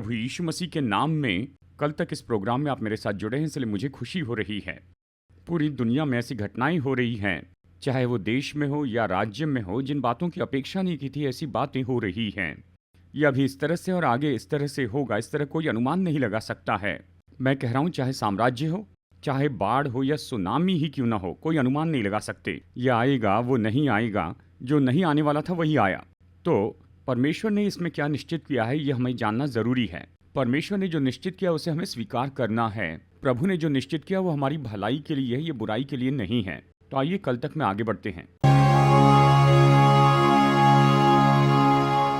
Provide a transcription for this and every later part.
प्रभु यीशु मसीह के नाम में कल तक इस प्रोग्राम में आप मेरे साथ जुड़े हैं, इसलिए मुझे खुशी हो रही है। पूरी दुनिया में ऐसी घटनाएं हो रही हैं, चाहे वो देश में हो या राज्य में हो, जिन बातों की अपेक्षा नहीं की थी ऐसी बातें हो रही हैं। यह अभी इस तरह से और आगे इस तरह से होगा, इस तरह कोई अनुमान नहीं लगा सकता है। मैं कह रहा हूँ, चाहे साम्राज्य हो, चाहे बाढ़ हो या सुनामी ही क्यों ना हो, कोई अनुमान नहीं लगा सकते। यह आएगा, वो नहीं आएगा, जो नहीं आने वाला था वही आया। तो परमेश्वर ने इसमें क्या निश्चित किया है, यह हमें जानना जरूरी है। परमेश्वर ने जो निश्चित किया उसे हमें स्वीकार करना है। प्रभु ने जो निश्चित किया वो हमारी भलाई के लिए है, ये बुराई के लिए नहीं है। तो आइए कल तक में आगे बढ़ते हैं।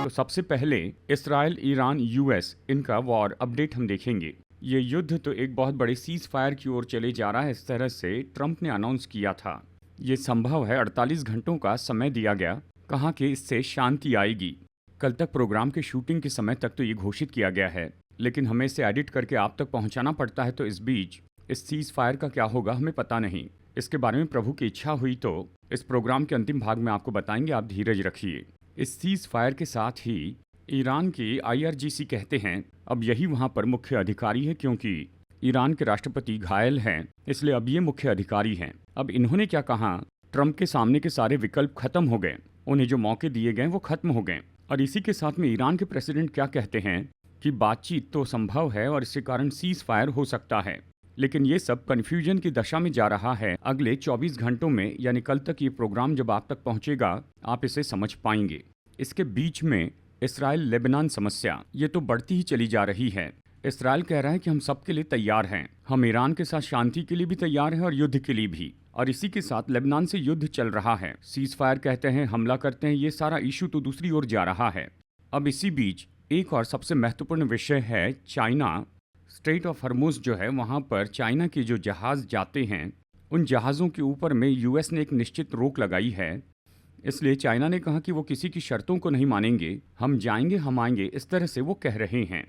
तो सबसे पहले इस्राइल, ईरान, यूएस, इनका वॉर अपडेट हम देखेंगे। ये युद्ध तो एक बहुत बड़े सीज फायर की ओर चले जा रहा है, इस तरह से ट्रंप ने अनाउंस किया था। ये संभव है, 48 घंटों का समय दिया गया, कहा कि इससे शांति आएगी। कल तक प्रोग्राम के शूटिंग के समय तक तो ये घोषित किया गया है, लेकिन हमें इसे एडिट करके आप तक पहुंचाना पड़ता है। तो इस बीच इस सीज फायर का क्या होगा हमें पता नहीं। इसके बारे में प्रभु की इच्छा हुई तो इस प्रोग्राम के अंतिम भाग में आपको बताएंगे, आप धीरज रखिए। इस सीज फायर के साथ ही ईरान की IRGC कहते हैं अब यही वहां पर मुख्य अधिकारी है, क्योंकि ईरान के राष्ट्रपति घायल हैं, इसलिए अब ये मुख्य अधिकारी हैं। अब इन्होंने क्या कहा, ट्रंप के सामने के सारे विकल्प खत्म हो गए, उन्हें जो मौके दिए गए वो खत्म हो गए। और इसी के साथ में ईरान के प्रेसिडेंट क्या कहते हैं कि बातचीत तो संभव है और इसके कारण सीज फायर हो सकता है, लेकिन ये सब कन्फ्यूजन की दशा में जा रहा है। अगले 24 घंटों में, यानी कल तक ये प्रोग्राम जब आप तक पहुंचेगा, आप इसे समझ पाएंगे। इसके बीच में इसराइल लेबनान समस्या ये तो बढ़ती ही चली जा रही है। इसराइल कह रहा है कि हम सबके लिए तैयार हैं, हम ईरान के साथ शांति के लिए भी तैयार हैं और युद्ध के लिए भी। और इसी के साथ लेबनान से युद्ध चल रहा है, सीज फायर कहते हैं, हमला करते हैं, ये सारा इशू तो दूसरी ओर जा रहा है। अब इसी बीच एक और सबसे महत्वपूर्ण विषय है चाइना। स्ट्रेट ऑफ हॉर्मुज़ जो है, वहाँ पर चाइना के जो जहाज़ जाते हैं, उन जहाज़ों के ऊपर में यूएस ने एक निश्चित रोक लगाई है। इसलिए चाइना ने कहा कि वो किसी की शर्तों को नहीं मानेंगे, हम जाएंगे, हम आएंगे, इस तरह से वो कह रहे हैं।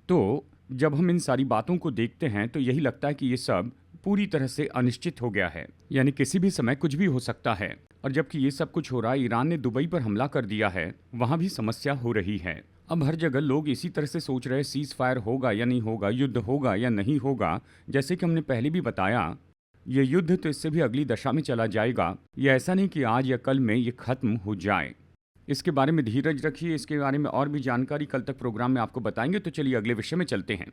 तो जब हम इन सारी बातों को देखते हैं तो यही लगता है कि ये सब पूरी तरह से अनिश्चित हो गया है, यानी किसी भी समय कुछ भी हो सकता है। और जबकि ये सब कुछ हो रहा है, ईरान ने दुबई पर हमला कर दिया है, वहाँ भी समस्या हो रही है। अब हर जगह लोग इसी तरह से सोच रहे हैं, सीज फायर होगा या नहीं होगा, युद्ध होगा या नहीं होगा। जैसे कि हमने पहले भी बताया, ये युद्ध तो इससे भी अगली दशा में चला जाएगा। ये ऐसा नहीं कि आज या कल में ये खत्म हो जाए। इसके बारे में धीरज रखिए, इसके बारे में और भी जानकारी कल तक प्रोग्राम में आपको बताएंगे। तो चलिए अगले विषय में चलते हैं।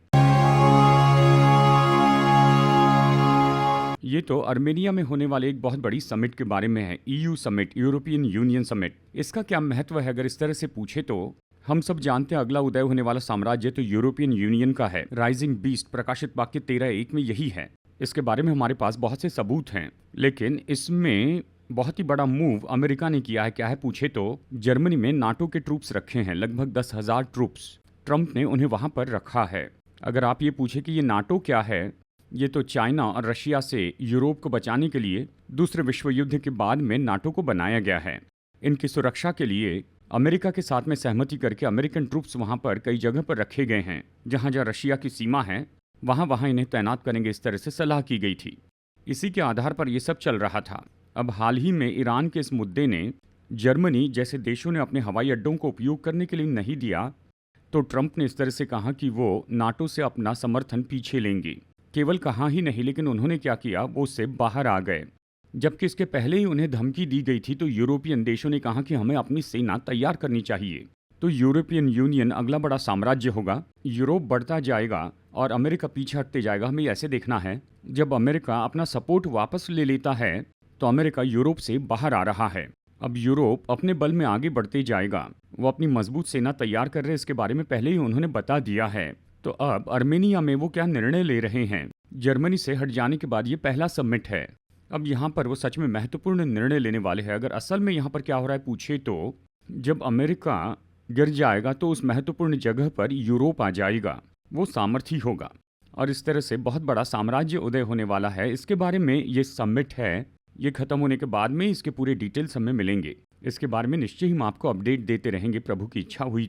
ये तो अर्मेनिया में होने वाले एक बहुत बड़ी समिट के बारे में है, EU summit, European union summit. इसका क्या महत्व है अगर इस तरह से पूछे तो हम सब जानते हैं अगला उदय होने वाला साम्राज्य तो यूरोपियन यूनियन का है। राइजिंग बीस्ट प्रकाशित वाक्य 13:1 में यही है। इसके बारे में हमारे पास बहुत से सबूत हैं, लेकिन इसमें बहुत ही बड़ा मूव अमेरिका ने किया है। क्या है पूछे तो जर्मनी में नाटो के ट्रूप्स रखे हैं, लगभग 10,000 ट्रूप्स ट्रंप ने उन्हें वहां पर रखा है। अगर आप ये पूछे कि ये नाटो क्या है, ये तो चाइना और रशिया से यूरोप को बचाने के लिए दूसरे विश्व युद्ध के बाद में नाटो को बनाया गया है। इनकी सुरक्षा के लिए अमेरिका के साथ में सहमति करके अमेरिकन ट्रूप्स वहां पर कई जगह पर रखे गए हैं। जहां जहां रशिया की सीमा है वहां इन्हें तैनात करेंगे, इस तरह से सलाह की गई थी। इसी के आधार पर यह सब चल रहा था। अब हाल ही में ईरान के इस मुद्दे ने जर्मनी जैसे देशों ने अपने हवाई अड्डों को उपयोग करने के लिए नहीं दिया, तो ट्रंप ने इस तरह से कहा कि वो नाटो से अपना समर्थन पीछे लेंगे। केवल कहा ही नहीं, लेकिन उन्होंने क्या किया, वो उससे बाहर आ गए। जबकि इसके पहले ही उन्हें धमकी दी गई थी, तो यूरोपियन देशों ने कहा कि हमें अपनी सेना तैयार करनी चाहिए। तो यूरोपियन यूनियन अगला बड़ा साम्राज्य होगा, यूरोप बढ़ता जाएगा और अमेरिका पीछे हटते जाएगा। हमें ऐसे देखना है, जब अमेरिका अपना सपोर्ट वापस ले लेता है तो अमेरिका यूरोप से बाहर आ रहा है। अब यूरोप अपने बल में आगे बढ़ते जाएगा, वो अपनी मजबूत सेना तैयार कर रहे हैं, इसके बारे में पहले ही उन्होंने बता दिया है। तो अब अर्मेनिया में वो क्या निर्णय ले रहे हैं, जर्मनी से हट जाने के बाद ये पहला समिट है। अब यहाँ पर वो सच में महत्वपूर्ण निर्णय लेने वाले हैं। अगर असल में यहाँ पर क्या हो रहा है पूछे तो जब अमेरिका गिर जाएगा तो उस महत्वपूर्ण जगह पर यूरोप आ जाएगा, वो सामर्थी होगा और इस तरह से बहुत बड़ा साम्राज्य उदय होने वाला है। इसके बारे में ये समिट है, ये खत्म होने के बाद में इसके पूरे डिटेल्स हमें मिलेंगे। इसके बारे में निश्चय ही हम आपको अपडेट देते रहेंगे, प्रभु की इच्छा हुई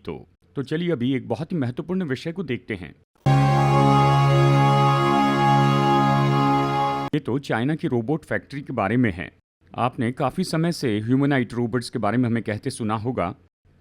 तो चलिए अभी एक बहुत ही महत्वपूर्ण विषय को देखते हैं। ये तो चाइना की रोबोट फैक्ट्री के बारे में है। आपने काफी समय से ह्यूमनाइट रोबोट्स के बारे में हमें कहते सुना होगा।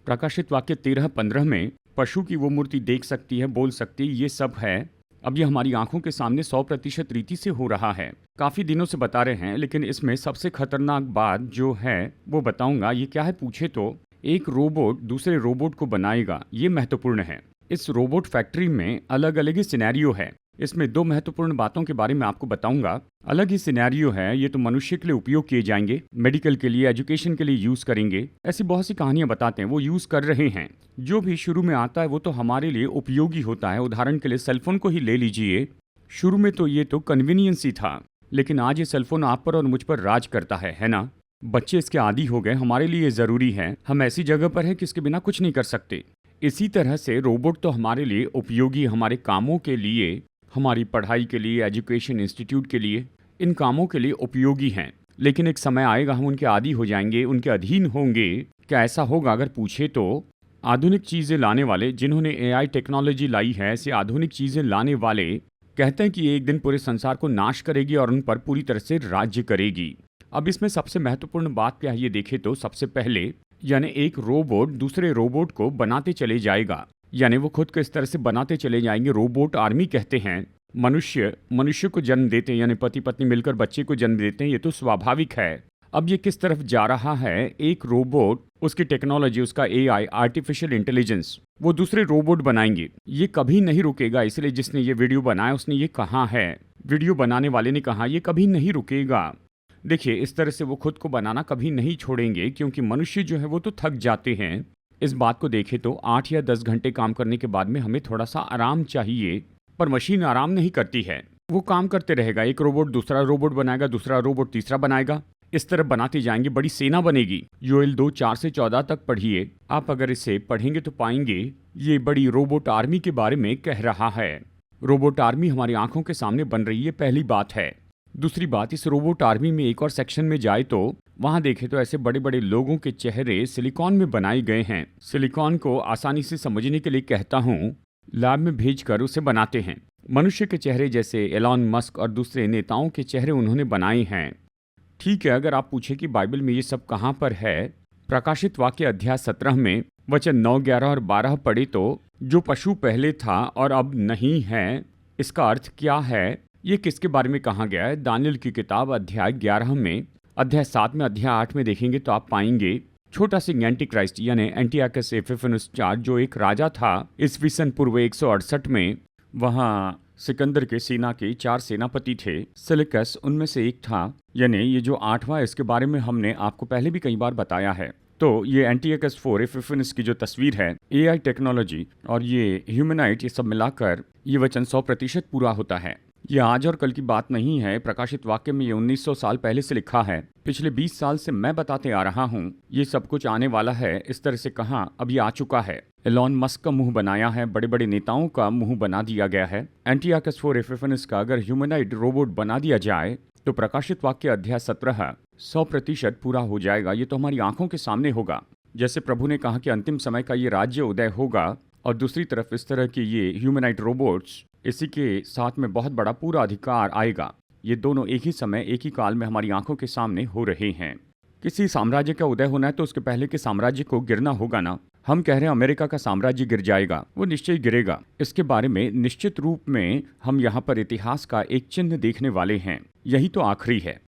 प्रकाशित वाक्य 13:15 में पशु की वो मूर्ति देख सकती है, बोल सकती है, ये सब है। अब ये हमारी आंखों के सामने 100% रीति से हो रहा है। काफी दिनों से बता रहे हैं, लेकिन इसमें सबसे खतरनाक बात जो है वो बताऊंगा। ये क्या है पूछे तो, एक रोबोट दूसरे रोबोट को बनाएगा, ये महत्वपूर्ण है। इस रोबोट फैक्ट्री में अलग अलग ही सिनेरियो है। इसमें दो महत्वपूर्ण बातों के बारे में आपको बताऊंगा। अलग ही सिनेरियो है, ये तो मनुष्य के लिए उपयोग किए जाएंगे, मेडिकल के लिए, एजुकेशन के लिए यूज करेंगे। ऐसी बहुत सी कहानियां बताते हैं, वो यूज कर रहे हैं। जो भी शुरू में आता है वो तो हमारे लिए उपयोगी होता है। उदाहरण के लिए सेलफोन को ही ले लीजिए। शुरू में तो ये तो कन्वीनियंस ही था, लेकिन आज ये सेलफोन आप पर और मुझ पर राज करता है ना। बच्चे इसके आदी हो गए। हमारे लिए जरूरी है। हम ऐसी जगह पर हैं कि इसके बिना कुछ नहीं कर सकते। इसी तरह से रोबोट तो हमारे लिए उपयोगी, हमारे कामों के लिए, हमारी पढ़ाई के लिए, एजुकेशन इंस्टीट्यूट के लिए, इन कामों के लिए उपयोगी हैं। लेकिन एक समय आएगा हम उनके आदी हो जाएंगे, उनके अधीन होंगे। क्या ऐसा होगा? अगर पूछे तो आधुनिक चीज़ें लाने वाले, जिन्होंने एआई टेक्नोलॉजी लाई है, ऐसे आधुनिक चीज़ें लाने वाले कहते हैं कि एक दिन पूरे संसार को नाश करेगी और उन पर पूरी तरह से राज्य करेगी। अब इसमें सबसे महत्वपूर्ण बात क्या है ये देखें तो, सबसे पहले यानी एक रोबोट दूसरे रोबोट को बनाते चले जाएगा, यानी वो खुद को इस तरह से बनाते चले जाएंगे। रोबोट आर्मी कहते हैं। मनुष्य को जन्म देते हैं, यानी पति पत्नी मिलकर बच्चे को जन्म देते हैं। ये तो स्वाभाविक है। अब ये किस तरफ जा रहा है? एक रोबोट, उसकी टेक्नोलॉजी, उसका एआई, आर्टिफिशियल इंटेलिजेंस, वो दूसरे रोबोट बनाएंगे। ये कभी नहीं रुकेगा। इसलिए जिसने ये वीडियो बनाया उसने ये कहा है, वीडियो बनाने वाले ने कहा, ये कभी नहीं रुकेगा। देखिए, इस तरह से वो खुद को बनाना कभी नहीं छोड़ेंगे, क्योंकि मनुष्य जो है वो तो थक जाते हैं। इस बात को देखें तो 8 या 10 घंटे काम करने के बाद में हमें थोड़ा सा आराम चाहिए, पर मशीन आराम नहीं करती है। वो काम करते रहेगा। एक रोबोट दूसरा रोबोट बनाएगा, दूसरा रोबोट तीसरा बनाएगा। इस तरह बनाते जाएंगे, बड़ी सेना बनेगी। योएल 2:4-14 तक पढ़िए। आप अगर इसे पढ़ेंगे तो पाएंगे ये बड़ी रोबोट आर्मी के बारे में कह रहा है। रोबोट आर्मी हमारी आंखों के सामने बन रही है, पहली बात है। दूसरी बात, इस रोबोट आर्मी में एक और सेक्शन में जाए तो वहां देखें तो ऐसे बड़े बड़े लोगों के चेहरे सिलिकॉन में बनाए गए हैं। सिलिकॉन को आसानी से समझने के लिए कहता हूँ, लैब में भेजकर उसे बनाते हैं। मनुष्य के चेहरे जैसे एलॉन मस्क और दूसरे नेताओं के चेहरे उन्होंने बनाए हैं। ठीक है, अगर आप पूछे कि बाइबल में ये सब कहाँ पर है, प्रकाशित वाक्य अध्याय 17 में वचन 9, 11 और 12 पढ़े तो, जो पशु पहले था और अब नहीं है, इसका अर्थ क्या है? ये किसके बारे में कहा गया है? दानियल की किताब अध्याय 11 में, अध्याय 7 में, अध्याय 8 में देखेंगे तो आप पाएंगे छोटा सिंह एंटी क्राइस्ट यानी एंटियाकस एपिफेनुस IV, जो एक राजा था ईस्वी सन पूर्व 168 में। वहाँ सिकंदर के सेना के 4 सेनापति थे। सिलिकस उनमें से एक था, यानी ये जो 8वां, इसके बारे में हमने आपको पहले भी कई बार बताया है। तो ये एंटियाकस IV एपिफेनुस की जो तस्वीर है, एआई टेक्नोलॉजी और ये ह्यूमनाइट, ये सब मिलाकर ये वचन 100% पूरा होता है। ये आज और कल की बात नहीं है। प्रकाशित वाक्य में ये 1900 साल पहले से लिखा है। पिछले 20 साल से मैं बताते आ रहा हूँ ये सब कुछ आने वाला है। इस तरह से कहा, अब ये आ चुका है। एलॉन मस्क का मुंह बनाया है, बड़े बड़े नेताओं का मुंह बना दिया गया है। एंटियाकस IV एपिफेनुस का अगर ह्यूमनाइड रोबोट बना दिया जाए तो प्रकाशित वाक्य अध्याय 17 100% पूरा हो जाएगा। ये तो हमारी आंखों के सामने होगा। जैसे प्रभु ने कहा कि अंतिम समय का ये राज्य उदय होगा, और दूसरी तरफ इस तरह के ये ह्यूमनाइड रोबोट्स, इसी के साथ में बहुत बड़ा पूरा अधिकार आएगा। ये दोनों एक ही समय, एक ही काल में हमारी आंखों के सामने हो रहे हैं। किसी साम्राज्य का उदय होना है तो उसके पहले के साम्राज्य को गिरना होगा ना। हम कह रहे हैं अमेरिका का साम्राज्य गिर जाएगा, वो निश्चय गिरेगा। इसके बारे में निश्चित रूप में हम यहाँ पर इतिहास का एक चिन्ह देखने वाले हैं। यही तो आखिरी है।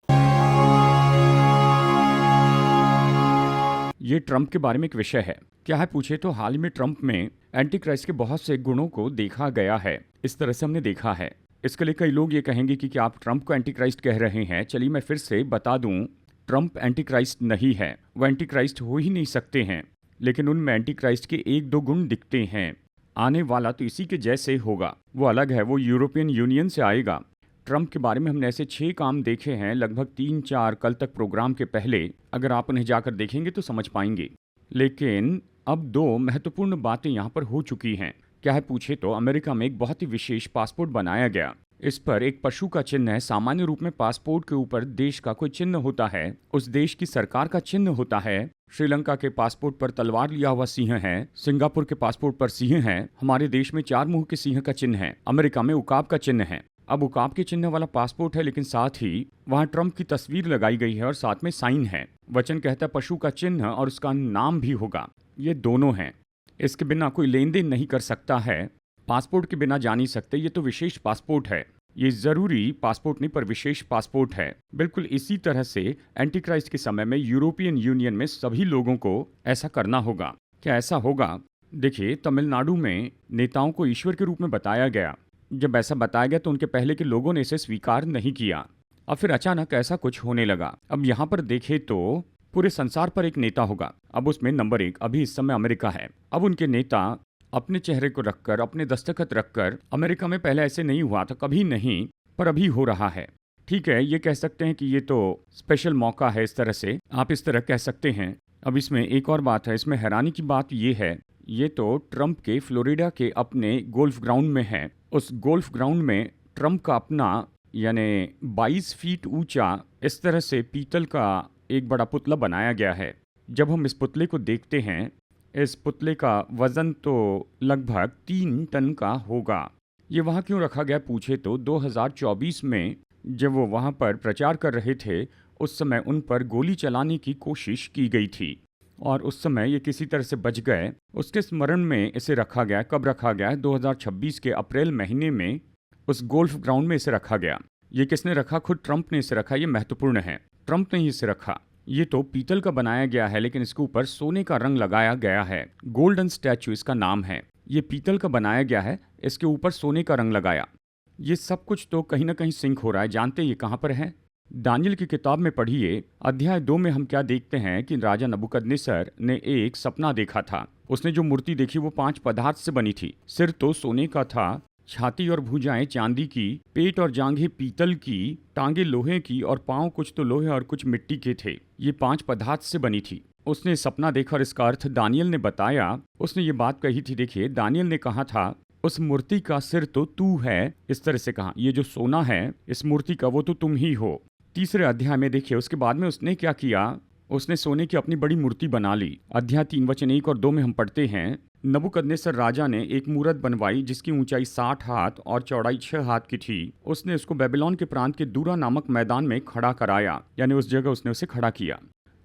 ये ट्रंप के बारे में एक विषय है। क्या है पूछे तो, हाल ही में ट्रंप में एंटी क्राइस्ट के बहुत से गुणों को देखा गया है। इस तरह से हमने देखा है। इसके लिए कई लोग ये कहेंगे कि क्या आप ट्रंप को एंटी क्राइस्ट कह रहे हैं। चलिए मैं फिर से बता दूं, ट्रंप एंटी क्राइस्ट नहीं है। वो एंटी क्राइस्ट हो ही नहीं सकते हैं, लेकिन उनमें एंटी क्राइस्ट के 1-2 गुण दिखते हैं। आने वाला तो इसी के जैसे होगा, वो अलग है। वो यूरोपियन यूनियन से आएगा। ट्रंप के बारे में हमने ऐसे 6 काम देखे हैं लगभग 3-4 कल तक प्रोग्राम के पहले। अगर आप उन्हें जाकर देखेंगे तो समझ पाएंगे। लेकिन अब 2 महत्वपूर्ण बातें यहाँ पर हो चुकी हैं। क्या है पूछे तो, अमेरिका में एक बहुत ही विशेष पासपोर्ट बनाया गया। इस पर एक पशु का चिन्ह है। सामान्य रूप में पासपोर्ट के ऊपर देश का कोई चिन्ह होता है, उस देश की सरकार का चिन्ह होता है। श्रीलंका के पासपोर्ट पर तलवार लिया हुआ सिंह है। सिंगापुर के पासपोर्ट पर सिंह है। हमारे देश में 4 मुंह के सिंह का चिन्ह है। अमेरिका में उकाब का चिन्ह है। अब उकाब के चिन्ह वाला पासपोर्ट है, लेकिन साथ ही वहाँ ट्रंप की तस्वीर लगाई गई है और साथ में साइन है। वचन कहता है पशु का चिन्ह और उसका नाम भी होगा। ये दोनों हैं। इसके बिना कोई लेन देन नहीं कर सकता है, पासपोर्ट के बिना जा नहीं सकते, ये तो विशेष पासपोर्ट है। ये ज़रूरी पासपोर्ट नहीं पर विशेष पासपोर्ट है। बिल्कुल इसी तरह से एंटी क्राइस्ट के समय में यूरोपियन यूनियन में सभी लोगों को ऐसा करना होगा। क्या ऐसा होगा? देखिए, तमिलनाडु में नेताओं को ईश्वर के रूप में बताया गया। जब ऐसा बताया गया तो उनके पहले के लोगों ने इसे स्वीकार नहीं किया। अब फिर अचानक ऐसा कुछ होने लगा। अब यहाँ पर देखें तो पूरे संसार पर एक नेता होगा। अब उसमें नंबर 1 अभी इस समय अमेरिका है। अब उनके नेता अपने चेहरे को रखकर, अपने दस्तखत रखकर, अमेरिका में पहले ऐसे नहीं हुआ था, कभी नहीं, पर अभी हो रहा है। ठीक है, ये कह सकते हैं कि ये तो स्पेशल मौका है, इस तरह से आप इस तरह कह सकते हैं। अब इसमें एक और बात है, इसमें हैरानी की बात ये है, ये तो ट्रंप के फ्लोरिडा के अपने गोल्फ ग्राउंड में है। उस गोल्फ ग्राउंड में ट्रंप का अपना यानी 22 फीट ऊंचा इस तरह से पीतल का एक बड़ा पुतला बनाया गया है। जब हम इस पुतले को देखते हैं, इस पुतले का वजन तो लगभग 3 टन का होगा। ये वहाँ क्यों रखा गया पूछे तो 2024 में जब वो वहाँ पर प्रचार कर रहे थे, उस समय उन पर गोली चलाने की कोशिश की गई थी और उस समय ये किसी तरह से बच गए। उसके स्मरण में इसे रखा गया। कब रखा गया है? 2026 के अप्रैल महीने में उस गोल्फ ग्राउंड में इसे रखा गया। ये किसने रखा? खुद ट्रंप ने इसे रखा। ये महत्वपूर्ण है, ट्रंप ने ही इसे रखा। ये तो पीतल का बनाया गया है, लेकिन इसके ऊपर सोने का रंग लगाया गया है। गोल्डन स्टैचू इसका नाम है। ये पीतल का बनाया गया है, इसके ऊपर सोने का रंग लगाया। ये सब कुछ तो कहीं ना कहीं सिंक हो रहा है। जानते ये कहाँ पर है? दानियल की किताब में पढ़िए, अध्याय 2 में हम क्या देखते हैं कि राजा नबूकदनेस्सर ने एक सपना देखा था। उसने जो मूर्ति देखी वो 5 पदार्थ से बनी थी। सिर तो सोने का था, छाती और भुजाएं चांदी की, पेट और जांघें पीतल की, टांगे लोहे की और पांव कुछ तो लोहे और कुछ मिट्टी के थे। ये 5 पदार्थ से बनी थी। उसने सपना देखा और इसका अर्थ दानियल ने बताया। उसने ये बात कही थी। देखिए, दानियल ने कहा था उस मूर्ति का सिर तो तू है, इस तरह से कहा। ये जो सोना है इस मूर्ति का, वो तो तुम ही हो। तीसरे अध्याय में देखिए, उसके बाद में उसने क्या किया? उसने सोने की अपनी बड़ी मूर्ति बना ली। अध्याय 3 वचन 1 और 2 में हम पढ़ते हैं, नबूकदनेस्सर राजा ने एक मूरत बनवाई जिसकी ऊंचाई 60 हाथ और चौड़ाई 6 हाथ की थी। उसने उसको बेबीलोन के प्रांत के दूरा नामक मैदान में खड़ा कराया, यानी उस जगह उसने उसे खड़ा किया।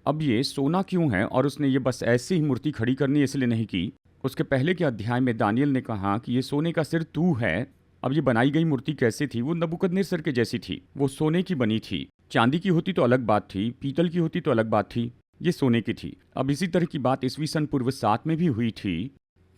अब ये सोना क्यों है? और उसने ये बस ऐसे ही मूर्ति खड़ी करनी इसलिए नहीं की। उसके पहले के अध्याय में दानियल ने कहा कि ये सोने का सिर तू है। अब ये बनाई गई मूर्ति कैसी थी? वो नबूकदनेस्सर के जैसी थी। वो सोने की बनी थी। चांदी की होती तो अलग बात थी, पीतल की होती तो अलग बात थी, ये सोने की थी। अब इसी तरह की बात ईस्वी सन पूर्व 7 में भी हुई थी।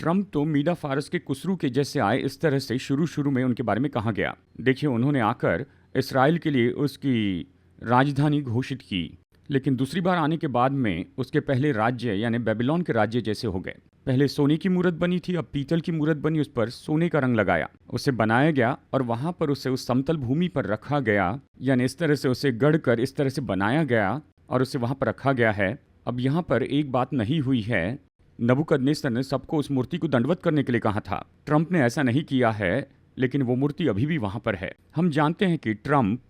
ट्रंप तो मीडा फारस के कुसरू के जैसे आए, इस तरह से शुरू में उनके बारे में कहा गया। देखिए, उन्होंने आकर इसराइल के लिए उसकी राजधानी घोषित की, लेकिन दूसरी बार आने के बाद में उसके पहले राज्य यानी बेबीलोन के राज्य जैसे हो गए। पहले सोने की मूरत बनी थी, अब पीतल की मूरत बनी, उस पर सोने का रंग लगाया, उसे बनाया गया और वहां पर उसे उस समतल भूमि पर रखा गया, यानी इस तरह से उसे गढ़कर इस तरह से बनाया गया और उसे वहां पर रखा गया है। अब यहाँ पर एक बात नहीं हुई है, नबूकदनेस्सर ने सबको उस मूर्ति को दंडवत करने के लिए कहा था। ट्रंप ने ऐसा नहीं किया है, लेकिन वो मूर्ति अभी भी वहां पर है। हम जानते हैं कि ट्रंप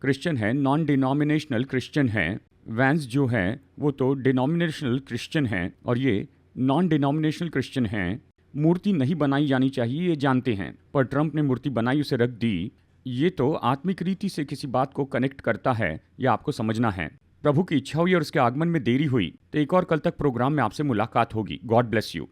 क्रिश्चियन है, नॉन डिनोमिनेशनल क्रिश्चियन है। वैंस जो है वो तो डिनोमिनेशनल क्रिश्चियन है और ये नॉन डिनोमिनेशनल क्रिश्चियन हैं। मूर्ति नहीं बनाई जानी चाहिए ये जानते हैं, पर ट्रंप ने मूर्ति बनाई, उसे रख दी। ये तो आत्मिक रीति से किसी बात को कनेक्ट करता है, यह आपको समझना है। प्रभु की इच्छा हुई और उसके आगमन में देरी हुई तो एक और कल तक प्रोग्राम में आपसे मुलाकात होगी। God bless you.